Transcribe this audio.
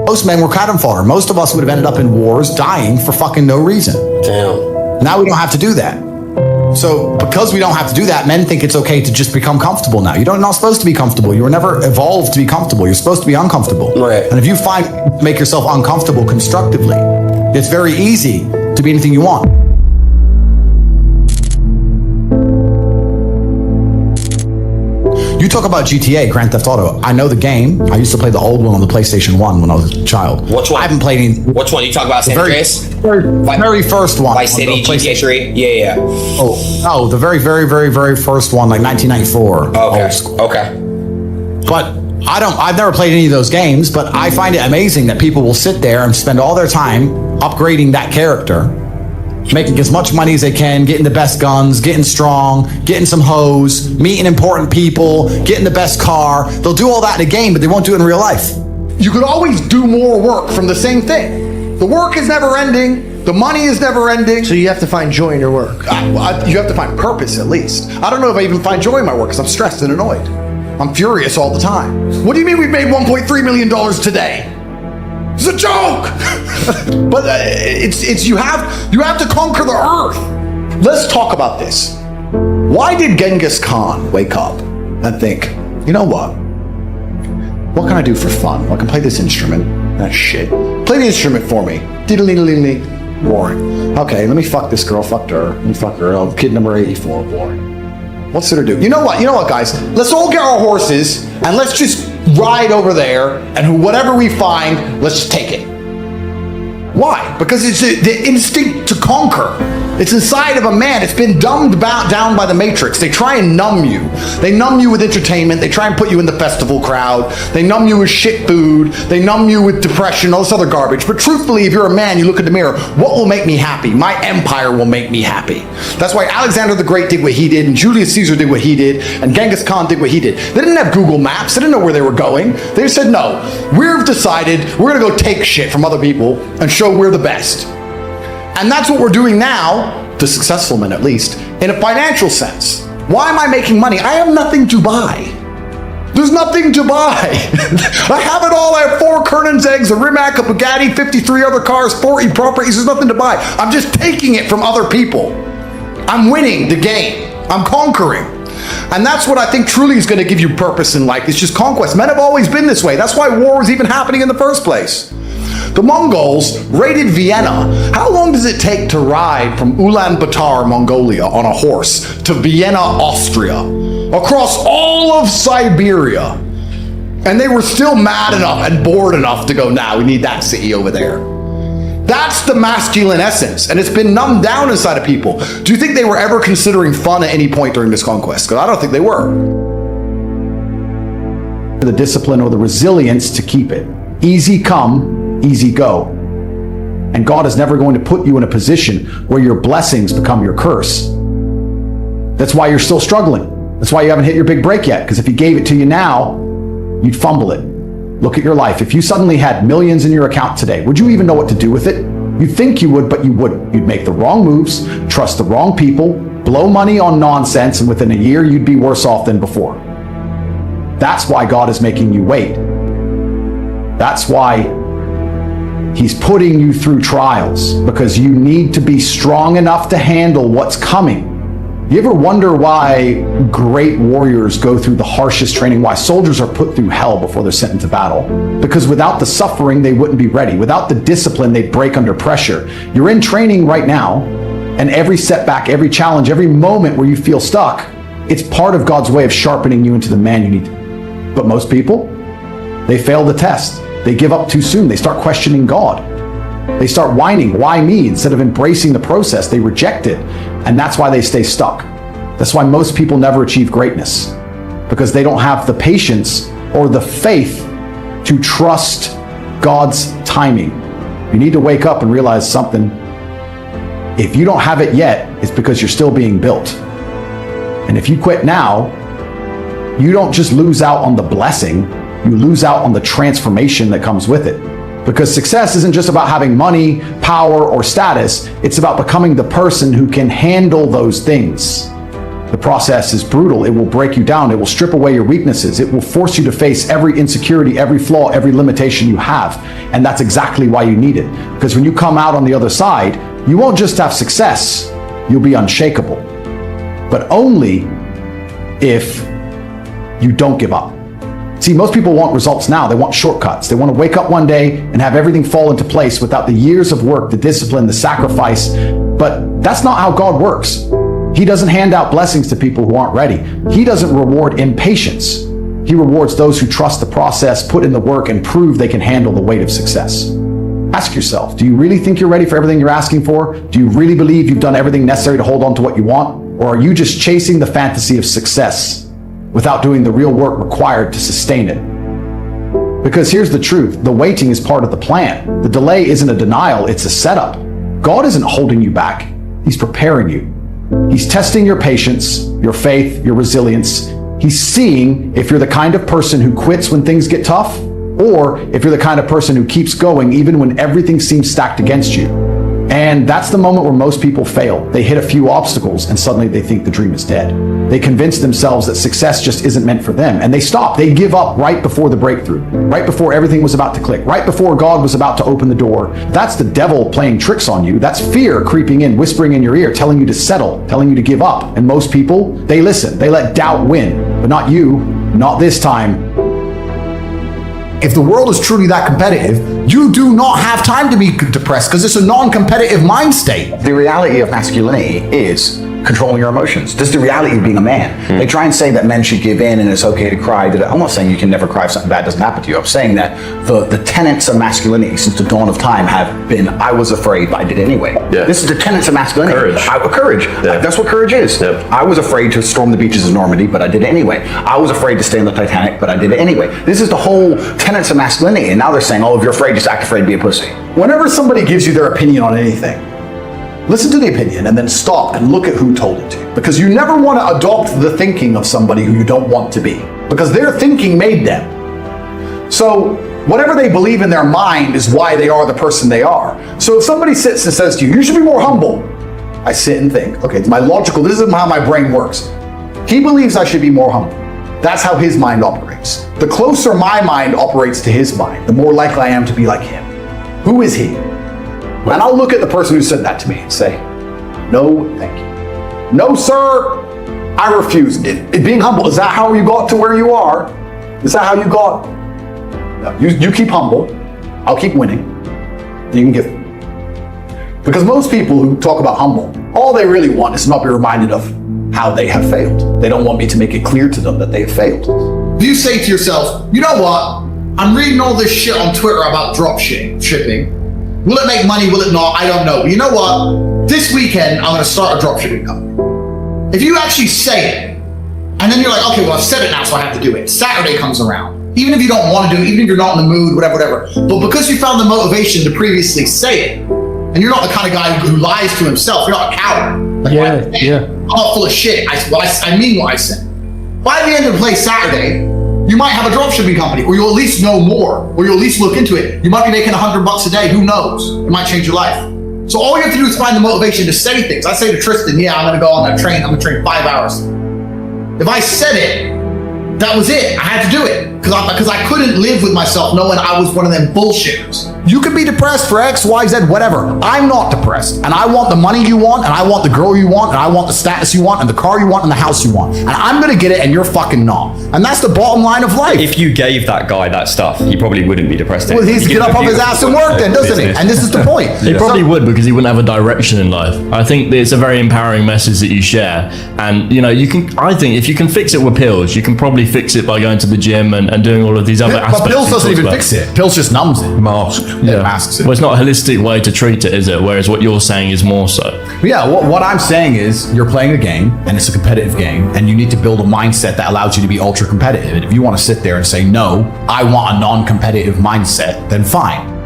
Most men were cannon fodder. Most of us would have ended up in wars, dying for fucking no reason. Damn. Now we don't have to do that. So because we don't have to do that, men think it's okay to just become comfortable now. You're not supposed to be comfortable. You were never evolved to be comfortable. You're supposed to be uncomfortable. Right. And if you make yourself uncomfortable constructively, it's very easy to be anything you want. You talk about GTA, Grand Theft Auto. I know the game. I used to play the old one on the PlayStation 1 when I was a child. Which one? I haven't played any. Which one? You talk about San Andreas? Very first one. Vice City, GTA 3? Yeah. Oh, the very first one, like 1994. Okay. But I've never played any of those games, but I find it amazing that people will sit there and spend all their time upgrading that character, making as much money as they can, getting the best guns, getting strong, getting some hoes, meeting important people, getting the best car. They'll do all that in a game, but they won't do it in real life. You could always do more work from the same thing. The work is never ending. The money is never ending. So you have to find joy in your work. You have to find purpose at least. I don't know if I even find joy in my work because I'm stressed and annoyed. I'm furious all the time. What do you mean we've made $1.3 million today? It's a joke. But it's you have to conquer the earth. Let's talk about this. Why did Genghis Khan wake up and think, you know what? What can I do for fun? Well, I can play this instrument. That's shit. Play the instrument for me. Diddle-dee-dee-dee. Boring. Okay, let me fuck this girl. Fucked her. Let me fuck her. Oh, kid number 84. Boring. What's there to do? You know what, guys? Let's all get our horses and let's just ride over there, and whatever we find, let's just take it. Why? Because it's the instinct to conquer. It's inside of a man. It's been dumbed down by the Matrix. They try and numb you. They numb you with entertainment. They try and put you in the festival crowd. They numb you with shit food. They numb you with depression, all this other garbage. But truthfully, if you're a man, you look in the mirror, what will make me happy? My empire will make me happy. That's why Alexander the Great did what he did, and Julius Caesar did what he did, and Genghis Khan did what he did. They didn't have Google Maps. They didn't know where they were going. They just said, no, we've decided we're going to go take shit from other people and show we're the best. And that's what we're doing now, the successful men at least, in a financial sense. Why am I making money? I have nothing to buy. There's nothing to buy. I have it all. I have 4 Kernan's eggs, a Rimac, a Bugatti, 53 other cars, 40 properties. There's nothing to buy. I'm just taking it from other people. I'm winning the game. I'm conquering. And that's what I think truly is going to give you purpose in life. It's just conquest. Men have always been this way. That's why war was even happening in the first place. The Mongols raided Vienna. How long does it take to ride from Ulaanbaatar, Mongolia, on a horse to Vienna, Austria, across all of Siberia? And they were still mad enough and bored enough to go, nah, we need that city over there. That's the masculine essence, and it's been numbed down inside of people. Do you think they were ever considering fun at any point during this conquest? Because I don't think they were. The discipline or the resilience to keep it. Easy come, easy go. And God is never going to put you in a position where your blessings become your curse. That's why you're still struggling. That's why you haven't hit your big break yet, because if He gave it to you now, you'd fumble it. Look at your life. If you suddenly had millions in your account today, would you even know what to do with it? You'd think you would, but you wouldn't. You'd make the wrong moves, trust the wrong people, blow money on nonsense, and within a year, you'd be worse off than before. That's why God is making you wait. That's why He's putting you through trials, because you need to be strong enough to handle what's coming. You ever wonder why great warriors go through the harshest training, why soldiers are put through hell before they're sent into battle? Because without the suffering, they wouldn't be ready. Without the discipline, they'd break under pressure. You're in training right now, and every setback, every challenge, every moment where you feel stuck, it's part of God's way of sharpening you into the man you need to be. But most people, they fail the test. They give up too soon. They start questioning God. They start whining, why me? Instead of embracing the process, they reject it. And that's why they stay stuck. That's why most people never achieve greatness, because they don't have the patience or the faith to trust God's timing. You need to wake up and realize something. If you don't have it yet, it's because you're still being built. And if you quit now, you don't just lose out on the blessing, you lose out on the transformation that comes with it. Because success isn't just about having money, power, or status. It's about becoming the person who can handle those things. The process is brutal. It will break you down. It will strip away your weaknesses. It will force you to face every insecurity, every flaw, every limitation you have. And that's exactly why you need it. Because when you come out on the other side, you won't just have success, you'll be unshakable. But only if you don't give up. See, most people want results now. They want shortcuts. They want to wake up one day and have everything fall into place without the years of work, the discipline, the sacrifice. But that's not how God works. He doesn't hand out blessings to people who aren't ready. He doesn't reward impatience. He rewards those who trust the process, put in the work, and prove they can handle the weight of success. Ask yourself, do you really think you're ready for everything you're asking for? Do you really believe you've done everything necessary to hold on to what you want? Or are you just chasing the fantasy of success without doing the real work required to sustain it? Because here's the truth, the waiting is part of the plan. The delay isn't a denial, it's a setup. God isn't holding you back, He's preparing you. He's testing your patience, your faith, your resilience. He's seeing if you're the kind of person who quits when things get tough, or if you're the kind of person who keeps going even when everything seems stacked against you. And that's the moment where most people fail. They hit a few obstacles and suddenly they think the dream is dead. They convince themselves that success just isn't meant for them, and they stop. They give up right before the breakthrough, right before everything was about to click, right before God was about to open the door. That's the devil playing tricks on you. That's fear creeping in, whispering in your ear, telling you to settle, telling you to give up. And most people, they listen. They let doubt win, but not you, not this time. If the world is truly that competitive, you do not have time to be depressed because it's a non-competitive mind state. The reality of masculinity is controlling your emotions. This is the reality of being a man. They try and say that men should give in and it's okay to cry. I'm not saying you can never cry if something bad doesn't happen to you. I'm saying that the tenets of masculinity since the dawn of time have been, I was afraid, but I did it anyway. Yeah. This is the tenets of masculinity. Courage. Courage. Yeah. That's what courage is. Yep. I was afraid to storm the beaches of Normandy, but I did it anyway. I was afraid to stay on the Titanic, but I did it anyway. This is the whole tenets of masculinity. And now they're saying, oh, if you're afraid, just act afraid, be a pussy. Whenever somebody gives you their opinion on anything, listen to the opinion and then stop and look at who told it to you. Because you never want to adopt the thinking of somebody who you don't want to be. Because their thinking made them. So whatever they believe in their mind is why they are the person they are. So if somebody sits and says to you, you should be more humble. I sit and think, okay, it's my logical, this is how my brain works. He believes I should be more humble. That's how his mind operates. The closer my mind operates to his mind, the more likely I am to be like him. Who is he? And I'll look at the person who said that to me and say, no, thank you. No, sir, I refuse. Being humble, is that how you got to where you are? Is that how you got? No, you keep humble. I'll keep winning. You can give. Because most people who talk about humble, all they really want is to not be reminded of how they have failed. They don't want me to make it clear to them that they have failed. If you say to yourself, you know what? I'm reading all this shit on Twitter about drop shipping. Will it make money? Will it not? I don't know. But you know what? This weekend, I'm going to start a dropshipping company. If you actually say it, and then you're like, okay, well, I've said it now, so I have to do it. Saturday comes around. Even if you don't want to do it, even if you're not in the mood, whatever. But because you found the motivation to previously say it, and you're not the kind of guy who lies to himself, you're not a coward. Like, I'm not full of shit. I mean what I said. By the end of the play Saturday, you might have a dropshipping company, or you'll at least know more, or you'll at least look into it. You might be making $100 a day, who knows? It might change your life. So all you have to do is find the motivation to say things. I say to Tristan, yeah, I'm gonna go on that train, I'm gonna train 5 hours. If I said it, that was it. I had to do it. Because I couldn't live with myself knowing I was one of them bullshitters. You could be depressed for X, Y, Z, whatever. I'm not depressed. And I want the money you want, and I want the girl you want, and I want the status you want, and the car you want, and the house you want. And I'm gonna get it, and you're fucking not. And that's the bottom line of life. If you gave that guy that stuff, he probably wouldn't be depressed. Well, he needs to get up off his ass and work then, doesn't he? And this is the point. He probably would, because he wouldn't have a direction in life. I think it's a very empowering message that you share. And, you know, I think if you can fix it with pills, you can probably fix it by going to the gym and doing all of these other aspects. But pills doesn't even fix it. Pills just numbs it. Masks it. Well, it's not a holistic way to treat it, is it? Whereas what you're saying is more so. Yeah, what I'm saying is you're playing a game, and it's a competitive game, and you need to build a mindset that allows you to be ultra competitive. And if you want to sit there and say, no, I want a non-competitive mindset, then fine.